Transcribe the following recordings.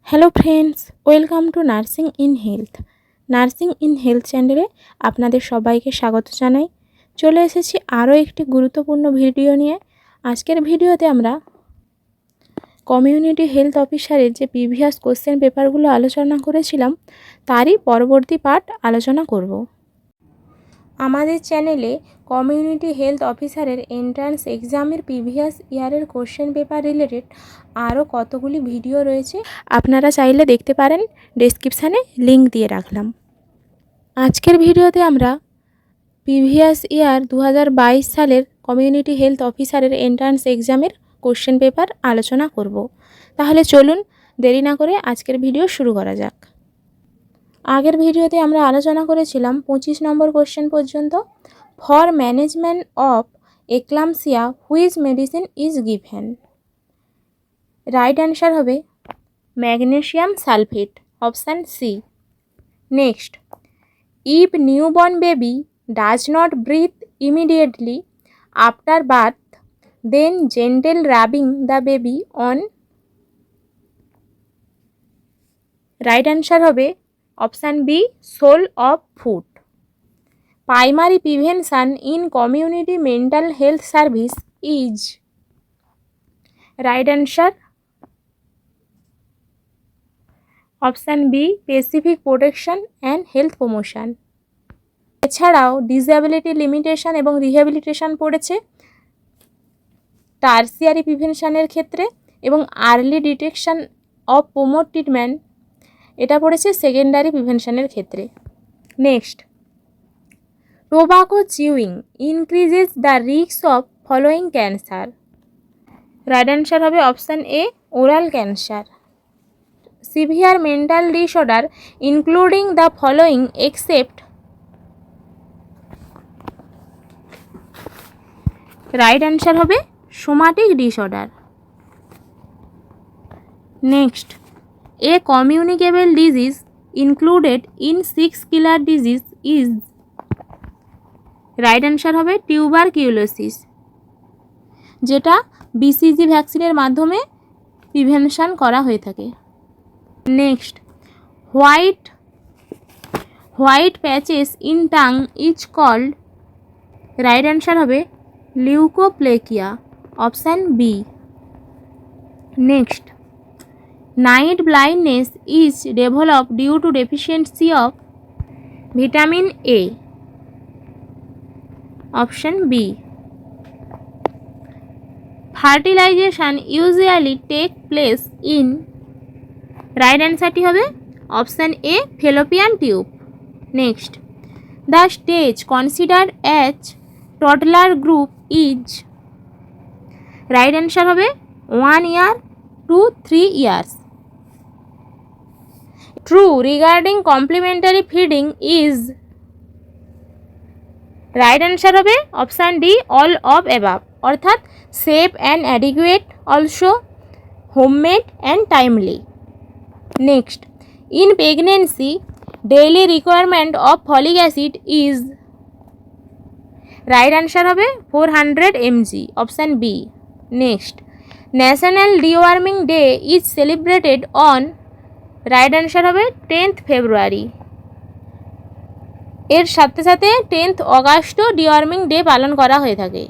Hello friends, welcome to nursing in health. Nursing in health চ্যানেলে আপনাদের সবাইকে স্বাগত জানাই। চলে এসেছি আরও একটি গুরুত্বপূর্ণ ভিডিও নিয়ে। আজকের ভিডিওতে আমরা কমিউনিটি হেলথ অফিসারের যে প্রিভিয়াস কোশ্চেন পেপারগুলো আলোচনা করেছিলাম তারই পরবর্তী পার্ট আলোচনা করব। আমাদের চ্যানেলে কমিউনিটি হেলথ অফিসারের এন্ট্রান্স এক্সামের প্রিভিয়াস ইয়ারের কোশ্চেন পেপার রিলেটেড আরও কতগুলি ভিডিও রয়েছে, আপনারা চাইলে দেখতে পারেন। ডেসক্রিপশানে লিঙ্ক দিয়ে রাখলাম। আজকের ভিডিওতে আমরা প্রিভিয়াস ইয়ার 2022 সালের কমিউনিটি হেলথ অফিসারের এন্ট্রান্স এক্সামের কোশ্চেন পেপার আলোচনা করব। তাহলে চলুন দেরি না করে আজকের ভিডিও শুরু করা যাক। আগের ভিডিওতে আমরা আলোচনা করেছিলাম 25 নম্বর কোশ্চেন পর্যন্ত। For management of eclampsia which medicine is given? Right answer হবে magnesium sulphate, option C. Next, if newborn baby does not breathe immediately after birth then gentle rubbing the baby on? Right answer হবে option B, sole of foot. Primary prevention in community mental health service is? Right answer option B, specific protection and health promotion. এছাড়াও disability limitation এবং rehabilitation পড়েছে tertiary প্রিভেনশনের ক্ষেত্রে, এবং early detection of prompt treatment এটা পড়েছে secondary প্রিভেনশনের ক্ষেত্রে। Next, tobacco chewing increases the risk of following cancer? Right answer হবে option A, oral cancer. Severe mental disorder including the following except? Right answer হবে somatic disorder. Next, a communicable disease included in 6 killer disease is? Right answer হবে tuberculosis, যেটা BCG ভ্যাকসিনের মাধ্যমে prevention করা হয়ে থাকে। Next, white patches in tongue is called? Right answer হবে leukoplakia, option B. Next, night blindness is developed due to deficiency of vitamin A? Option B. Fertilisation usually take place in? Right অ্যান্সারটি হবে option A, fallopian tube. Next, the stage considered as toddler group is? Right answer হবে 1 year to 3 years. True regarding complementary feeding is? Right answer হবে option D, all of above, অর্থাৎ safe and adequate, also homemade and timely. Next, in pregnancy daily requirement of folic acid is? Right answer হবে 400 mg, option B. Next, national deworming day is celebrated on? Right answer হবে 10th February। এর সাথে সাথে 10th Augustও deworming day পালন করা হয়ে থাকে।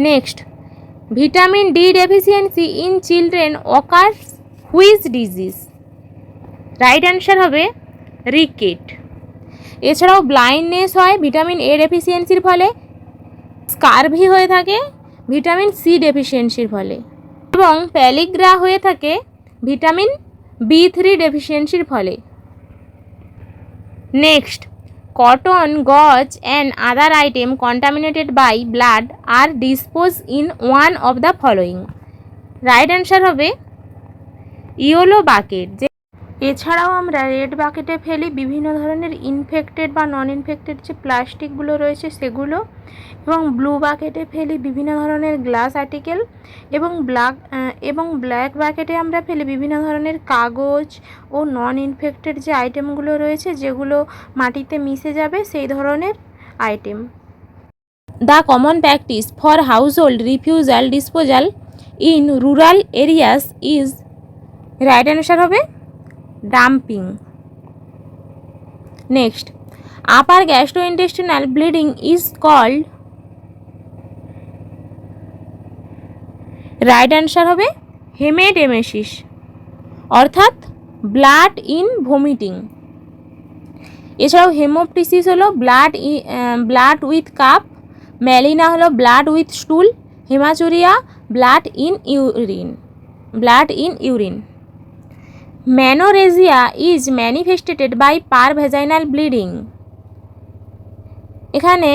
Next, vitamin D deficiency in children occurs which disease? Right answer হবে রিকেট। এছাড়াও ব্লাইন্ডনেস হয় ভিটামিন এ ডেফিসিয়েন্সির ফলে, স্কারভি হয়ে থাকে ভিটামিন সি ডেফিসিয়েন্সির ফলে, এবং প্যালিগ্রা হয়ে থাকে ভিটামিন B3 ডেফিসিয়েন্সির ফলে। Next, cotton, gauze and other item contaminated by blood are dispose in one of the following? Right answer হবে ইয়েলো বাকেট। এছাড়াও আমরা রেড বাকেটে ফেলি বিভিন্ন ধরনের ইনফেক্টেড বা নন ইনফেক্টেড যে প্লাস্টিকগুলো রয়েছে সেগুলো, এবং ব্লু বাকেটে ফেলি বিভিন্ন ধরনের গ্লাস আর্টিকেল, এবং ব্ল্যাক বাকেটে আমরা ফেলি বিভিন্ন ধরনের কাগজ ও নন ইনফেক্টেড যে আইটেমগুলো রয়েছে যেগুলো মাটিতে মিশে যাবে সেই ধরনের item. The common practice for household refusal disposal in rural areas is, right answer হবে dumping. Next, upper gastrointestinal bleeding is called, right answer হবে হেমেটেমেসিস, অর্থাৎ ব্লাড ইন ভমিটিং। এছাড়াও হেমোপটিসিস হলো ব্লাড উইথ কাপ, ম্যালিনা হলো blood with stool, haematuria blood in urine. Menorrhagia is manifested by per vaginal bleeding. এখানে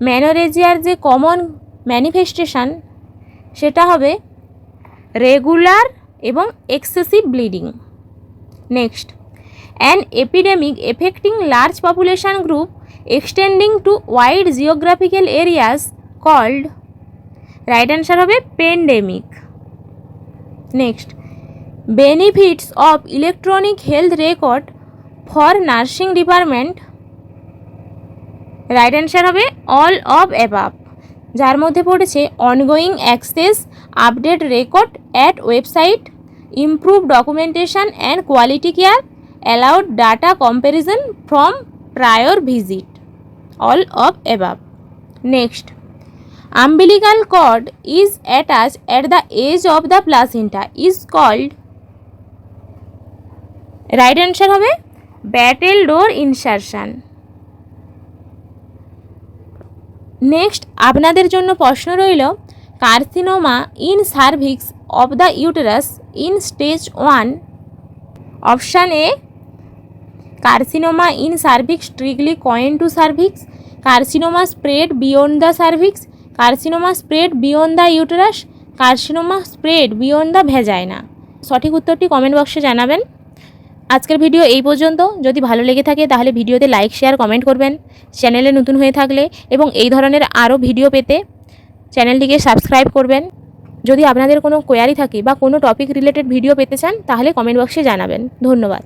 ম্যানোরেজিয়ার যে common manifestation সেটা হবে রেগুলার এবং excessive bleeding. Next, an epidemic affecting large population group extending to wide geographical areas called, right answer হবে pandemic. Next, benefits of electronic health record for nursing department, right answer হবে all of above, যার মধ্যে পড়েছে ongoing access, update record at website, improve documentation and quality care, allowed data comparison from prior visit, all of above. Next, umbilical cord is attached at the edge of the placenta is called, right answer হবে battledore insertion. Next, আপনাদের জন্য প্রশ্ন রইল, carcinoma in cervix of the uterus in stage 1, option A carcinoma in cervix strictly coin to cervix, carcinoma spread beyond the cervix, carcinoma spread beyond the uterus, carcinoma spread beyond the vagina. সঠিক উত্তরটি comment বক্সে জানাবেন। আজকের video এই পর্যন্ত। যদি ভালো লেগে থাকে তাহলে ভিডিওতে লাইক, শেয়ার, কমেন্ট করবেন। চ্যানেলে নতুন হয়ে থাকলে এবং এই ধরনের আরও ভিডিও পেতে চ্যানেলটিকে সাবস্ক্রাইব করবেন। যদি আপনাদের কোনো কোয়ারি থাকে বা কোনো টপিক রিলেটেড ভিডিও পেতে চান তাহলে কমেন্ট বক্সে জানাবেন। ধন্যবাদ।